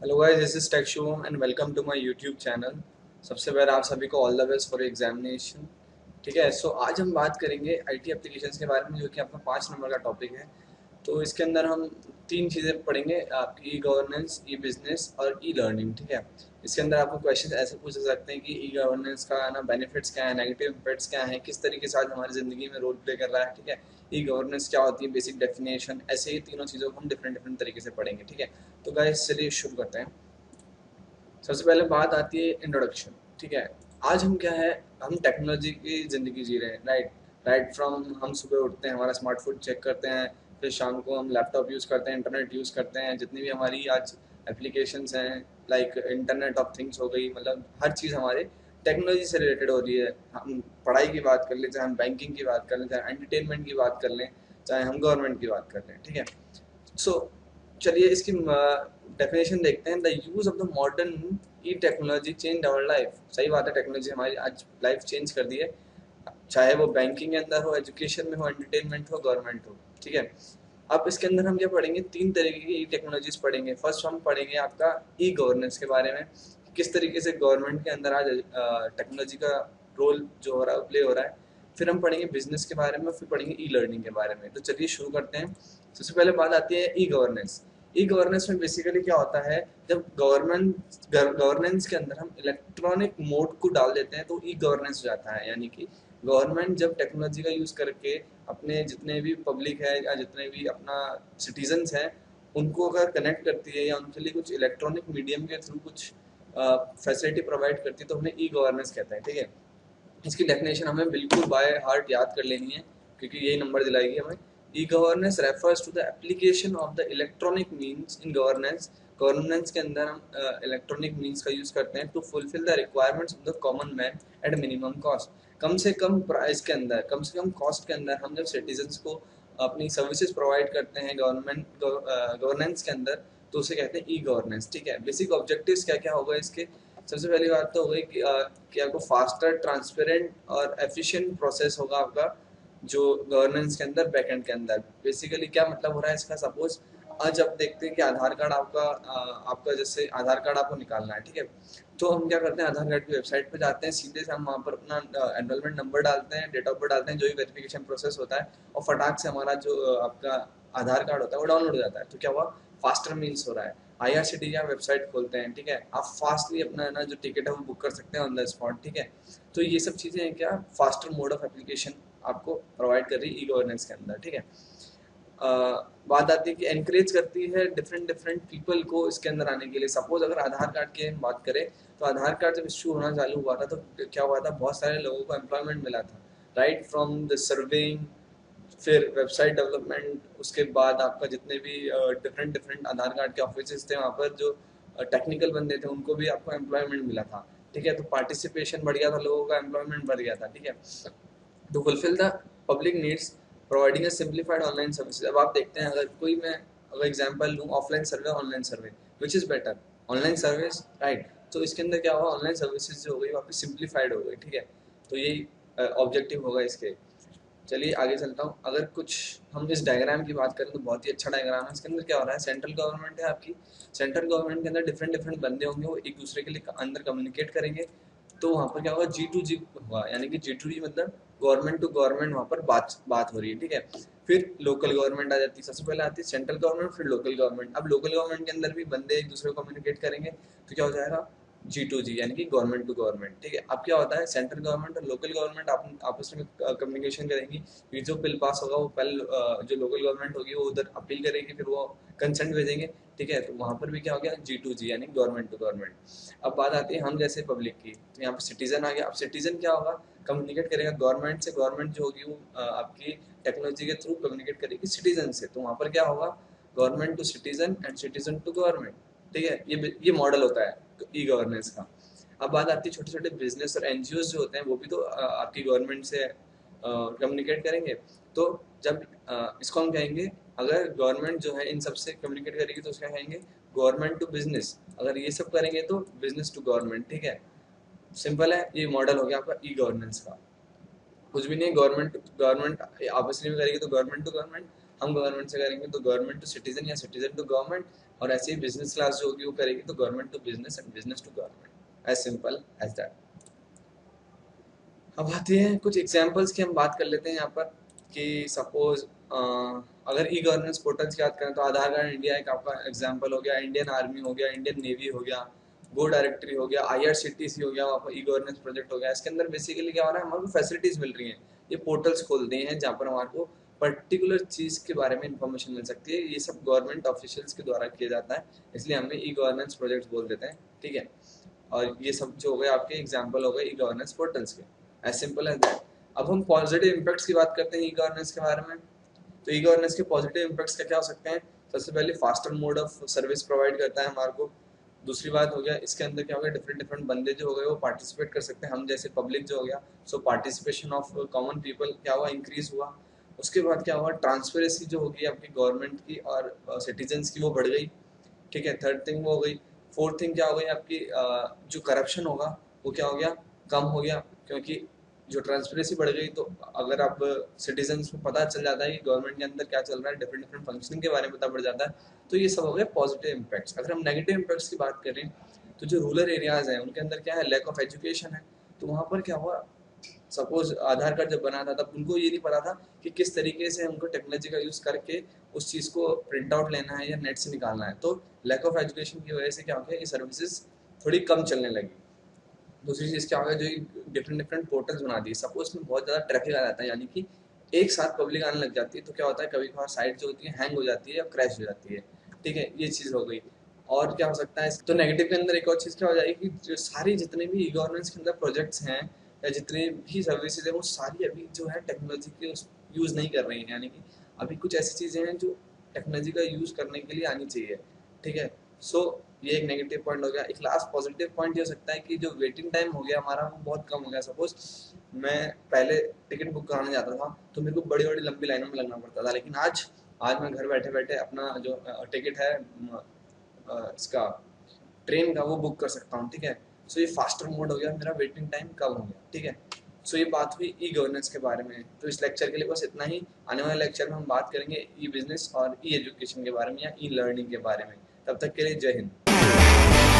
Hello guys, this is tech Shubham and welcome to my YouTube channel. सबसे पहले आप सभी को all the best for examination. ठीक है, सो आज हम बात करेंगे आईटी एप्लीकेशंस के बारे में, जो कि आपका 5 नंबर का टॉपिक है। तो इसके अंदर हम तीन चीज़ें पढ़ेंगे, आपकी ई गवर्नेंस, ई बिजनेस और ई लर्निंग। ठीक है, इसके अंदर आपको क्वेश्चन ऐसे पूछ सकते हैं कि ई गवर्नेंस का ना बेनिफिट्स क्या है, नेगेटिव इम्पैक्ट्स क्या है, किस तरीके से आज हमारी ज़िंदगी में रोल प्ले कर रहा है। ठीक है, ई गवर्नेंस क्या होती है, बेसिक डेफिनेशन, ऐसे ही तीनों चीज़ों को हम डिफरेंट डिफरेंट तरीके से पढ़ेंगे। ठीक है, तो गाइस चलिए शुरू करते हैं। सबसे पहले बात आती है इंट्रोडक्शन। ठीक है, आज हम क्या है, हम टेक्नोलॉजी की ज़िंदगी जी रहे हैं। राइट फ्रॉम हम सुबह उठते हैं, हमारा स्मार्टफोन चेक करते हैं, फिर शाम को हम लैपटॉप यूज़ करते हैं, इंटरनेट यूज़ करते हैं, जितनी भी हमारी आज एप्लीकेशंस हैं, लाइक इंटरनेट ऑफ थिंग्स हो गई, मतलब हर चीज़ हमारे टेक्नोलॉजी से रिलेटेड हो रही है। हम पढ़ाई की बात कर लें, चाहे हम बैंकिंग की बात कर लें, चाहे एंटरटेनमेंट की बात कर लें, चाहे हम गवर्नमेंट की बात कर लें। ठीक है, सो चलिए इसकी डेफिनेशन देखते हैं। The use of the modern e technology change our life. सही बात है, टेक्नोलॉजी हमारी आज लाइफ चेंज कर दी है, चाहे वो बैंकिंग के अंदर हो, एजुकेशन में हो, एंटरटेनमेंट हो, गवर्नमेंट हो। ठीक है, अब इसके अंदर हम क्या पढ़ेंगे, तीन तरीके की ई टेक्नोलॉजीज पढ़ेंगे। फर्स्ट हम पढ़ेंगे आपका ई गवर्नेंस के बारे में, किस तरीके से गवर्नमेंट के अंदर आज टेक्नोलॉजी का रोल जो हो रहा है, प्ले हो रहा है। फिर हम पढ़ेंगे बिजनेस के बारे में, फिर पढ़ेंगे ई लर्निंग के बारे में। तो चलिए शुरू करते हैं। सबसे पहले बात आती है ई गवर्नेंस। ई गवर्नेंस में बेसिकली क्या होता है, जब गवर्नेंस के अंदर हम इलेक्ट्रॉनिक मोड को डाल देते हैं तो ई गवर्नेंस हो जाता है। यानी कि गवर्नमेंट जब टेक्नोलॉजी का यूज़ करके अपने जितने भी पब्लिक है या जितने भी अपना सिटीजन्स हैं, उनको अगर कनेक्ट करती है या उनके लिए कुछ इलेक्ट्रॉनिक मीडियम के थ्रू कुछ फैसिलिटी प्रोवाइड करती है, तो हमें ई गवर्नेंस कहते हैं। ठीक है, इसकी डेफिनेशन हमें बिल्कुल बाय हार्ट याद कर लेनी है, क्योंकि यही नंबर दिलाएगी हमें। E governance refers to the application of the electronic means in governance. Governance के अंदर हम इलेक्ट्रॉनिक मीन्स का यूज करते हैं to fulfil the requirements of the common man at minimum cost. कम से कम प्राइस के अंदर, कम से कम कॉस्ट के अंदर हम जब सिटीजन्स को अपनी सर्विसेज प्रोवाइड करते हैं गवर्नेंस के अंदर, तो उसे कहते हैं ई गवर्नेंस। ठीक है, बेसिक ऑब्जेक्टिव्स क्या क्या होगा इसके। सबसे पहली बात तो हो गई कि आपको फास्टर, ट्रांसपेरेंट और एफिशिएंट प्रोसेस होगा आपका जो गवर्नेंस के अंदर, बैकएंड के अंदर। बेसिकली क्या मतलब हो रहा है इसका, सपोज आज आप देखते हैं कि आधार कार्ड आपका जैसे आधार कार्ड आपको निकालना है। ठीक है, तो हम क्या करते हैं, आधार कार्ड की वेबसाइट पे जाते हैं, सीधे से हम वहाँ पर अपना एनरोलमेंट नंबर डालते हैं, डेट ऑफ बर्थ डालते हैं, जो भी वेरिफिकेशन प्रोसेस होता है, और फटाक से हमारा जो आपका आधार कार्ड होता है वो डाउनलोड हो जाता है। तो क्या हुआ, फास्टर मीन्स हो रहा है। आईआरसीटीसी आप वेबसाइट खोलते हैं, ठीक है, आप फास्टली अपना ना जो टिकट है वो बुक कर सकते हैं ऑन द स्पॉट। ठीक है, तो ये सब चीज़ें हैं क्या, फास्टर मोड ऑफ एप्लीकेशन आपको प्रोवाइड कर रही है ई गवर्नेंस के अंदर। ठीक है, बात आती है कि एनकरेज करती है डिफरेंट डिफरेंट पीपल को इसके अंदर आने के लिए। सपोज अगर आधार कार्ड की हम बात करें, तो आधार कार्ड जब इश्यू होना चालू हुआ था तो क्या हुआ था, बहुत सारे लोगों को एम्प्लॉयमेंट मिला था। राइट फ्रॉम द सर्विंग, फिर वेबसाइट डेवलपमेंट, उसके बाद आपका जितने भी डिफरेंट डिफरेंट आधार कार्ड के ऑफिस थे, वहाँ पर जो टेक्निकल बंदे थे उनको भी आपको एम्प्लॉयमेंट मिला था। ठीक है, तो पार्टिसिपेशन बढ़ गया था, लोगों का एम्प्लॉयमेंट बढ़ गया था। ठीक है, to fulfil the public needs, providing a simplified online services. अब आप देखते हैं, अगर एग्जांपल लूँ, offline survey, online survey, which is better, online service. Right, तो इसके अंदर क्या होगा, ऑनलाइन सर्विसेज जो हो गई वापस सिंप्लीफाइड हो गई। ठीक है, तो यही ऑब्जेक्टिव होगा इसके। चलिए आगे चलता हूँ। अगर कुछ हम इस डायग्राम की बात करें तो बहुत ही अच्छा डायग्राम है। इसके अंदर क्या हो रहा है, सेंट्रल गवर्नमेंट है आपकी, सेंट्रल गवर्नमेंट के अंदर डिफरेंट डिफरेंट बंदे होंगे, वो एक दूसरे के लिए अंदर कम्युनिकेट करेंगे। तो वहाँ पर क्या होगा, G2G होगा, यानी कि G2G मतलब गवर्नमेंट टू गवर्नमेंट वहाँ पर बात हो रही है। ठीक है, फिर लोकल गवर्नमेंट आ जाती है, सबसे पहले आती है सेंट्रल गवर्नमेंट, फिर लोकल गवर्नमेंट। अब लोकल गवर्नमेंट के अंदर भी बंदे एक दूसरे को कम्युनिकेट करेंगे, तो क्या हो जाएगा, G2G, यानी कि गवर्नमेंट टू गवर्नमेंट। ठीक है, अब क्या होता है, सेंट्रल गवर्नमेंट और लोकल गवर्नमेंट आपस में कम्युनिकेशन करेंगी। ये जो बिल पास होगा वो पहले जो लोकल गवर्नमेंट होगी वो उधर अपील करेगी, फिर वो कंसेंट भेजेंगे। ठीक है, तो वहाँ पर भी क्या हो गया, G2G यानी गवर्नमेंट टू गवर्नमेंट। अब बात आती है हम जैसे पब्लिक की, तो यहाँ पर सिटीजन आ गया। अब सिटीजन क्या होगा, कम्युनिकेट करेगा गवर्नमेंट से, गवर्नमेंट जो होगी वो आपकी टेक्नोलॉजी के थ्रू कम्युनिकेट करेगी सिटीजन से। तो वहाँ पर क्या होगा, government to citizen and citizen to government. ठीक है, ये मॉडल होता है ई गवर्नेंस का। अब बात आती है छोटे छोटे बिजनेस और एनजीओ जो होते हैं, वो भी तो आपकी गवर्नमेंट से कम्युनिकेट करेंगे। तो जब इसको हम कहेंगे, अगर गवर्नमेंट जो है इन सब से कम्युनिकेट करेगी तो उसका कहेंगे गवर्नमेंट टू बिजनेस। अगर ये सब करेंगे तो बिजनेस टू गवर्नमेंट। ठीक है, सिंपल है, ये मॉडल हो गया आपका ई गवर्नेंस का। कुछ भी नहीं, गवर्नमेंट गवर्नमेंट आपस में करेगी तो गवर्नमेंट टू गवर्नमेंट, हम गवर्नमेंट से करेंगे तो गवर्नमेंट टू सिटीजन या सिटीजन टू गवर्नमेंट, और ऐसे ही बिजनेस क्लास जो होगी वो करेगी तो government to business and business to government, as simple as that. अब आते हैं कुछ एग्जांपल्स की, हम बात कर लेते हैं यहाँ पर कि सपोज अगर ई गवर्नेंस पोर्टल्स की बात करें तो आधार कार्ड इंडिया एक आपका एग्जांपल हो गया, इंडियन आर्मी हो गया, इंडियन नेवी हो गया, गो डायरेक्टरी हो गया, IRCTC हो गया, वहाँ पर ई गवर्नेंस प्रोजेक्ट हो गया। इसके अंदर बेसिकली क्या हो रहा है, हमारे को फैसिलिटीज मिल रही हैं, ये पोर्टल्स खोल दिए हैं जहाँ पर हमारे को पर्टिकुलर चीज़ के बारे में इंफॉर्मेशन मिल सकती है। ये सब गवर्नमेंट ऑफिशियल्स के द्वारा किया जाता है, इसलिए हमें ई गवर्नेंस प्रोजेक्ट्स बोल देते हैं, ठीक है। और ये सब जो हो गए आपके एग्जाम्पल हो गए ई गवर्नेंस पोर्टल्स के, एज सिंपल एज दैट। अब हम पॉजिटिव इम्पैक्ट्स की बात करते हैं ई गवर्नेंस के बारे में। तो ई गवर्नेंस के पॉजिटिव इम्पैक्ट्स क्या क्या हो सकते हैं? सबसे पहले faster mode of service provide करता है हमारे को। दूसरी बात हो गया, इसके अंदर क्या हो गया, डिफरेंट डिफरेंट बंदे जो हो गए वो पार्टिसिपेट कर सकते हैं, हम जैसे पब्लिक जो हो गया, सो पार्टिसिपेशन ऑफ कॉमन पीपल क्या हुआ, इंक्रीज हुआ। उसके बाद क्या हुआ, ट्रांसपेरेंसी जो होगी आपकी गवर्नमेंट की और सिटीजन्स की वो बढ़ गई, ठीक है। थर्ड थिंग वो हो गई। फोर्थ थिंग क्या हो गई आपकी, जो करप्शन होगा वो क्या हो गया, कम हो गया, क्योंकि जो ट्रांसपेरेंसी बढ़ गई तो अगर आप सिटीजन्स को पता चल जाता है कि गवर्नमेंट के अंदर क्या चल रहा है, डिफरेंट डिफरेंट फंक्शनिंग के बारे में पता पड़ जाता है, तो ये सब हो गए पॉजिटिव इम्पैक्ट्स। अगर हम नेगेटिव इम्पैक्ट्स की बात करें तो जो रूरल एरियाज हैं उनके अंदर क्या है, लैक ऑफ एजुकेशन है। तो वहाँ पर क्या हुआ, सपोज आधार कार्ड जब बना था तब उनको ये नहीं पता था कि किस तरीके से उनको टेक्नोलॉजी का यूज़ करके उस चीज़ को प्रिंट आउट लेना है या नेट से निकालना है। तो लैक ऑफ एजुकेशन की वजह से क्या हो गया, ये सर्विसेज थोड़ी कम चलने लगी। दूसरी चीज़ क्या हो गया, जो डिफरेंट डिफरेंट पोर्टल्स बना दिए, सपोज में बहुत ज़्यादा ट्रैफिक आ जाता है, यानी कि एक साथ पब्लिक आने लग जाती है, तो क्या होता है कभी कभार साइट जो होती है हैंग हो जाती है या क्रैश हो जाती है, ठीक है, ये चीज़ हो गई। और क्या हो सकता है, तो नेगेटिव के अंदर एक और चीज़ क्या हो जाएगी कि जो सारी जितने भी ई गवर्नेंस के अंदर प्रोजेक्ट्स हैं या जितने भी सर्विसेज है वो सारी अभी जो है टेक्नोलॉजी के यूज़ नहीं कर रही हैं, यानी कि अभी कुछ ऐसी चीज़ें हैं जो टेक्नोलॉजी का यूज़ करने के लिए आनी चाहिए, ठीक है। सो ये एक नेगेटिव पॉइंट हो गया। एक लास्ट पॉजिटिव पॉइंट ये हो सकता है कि जो वेटिंग टाइम हो गया हमारा वो बहुत कम हो गया। सपोज मैं पहले टिकट बुक कराने जाता था तो मेरे को बड़ी बड़ी लंबी लाइनों में लगना पड़ता था, लेकिन आज आज मैं घर बैठे बैठे अपना जो टिकट है इसका ट्रेन का वो बुक कर सकता हूँ, ठीक है। सो ये फास्टर मोड हो गया, मेरा वेटिंग टाइम कम हो गया, ठीक है। सो ये बात हुई ई गवर्नेंस के बारे में। तो इस लेक्चर के लिए बस इतना ही। आने वाले लेक्चर में हम बात करेंगे ई बिजनेस और ई एजुकेशन के बारे में या ई लर्निंग के बारे में। तब तक के लिए जय हिंद।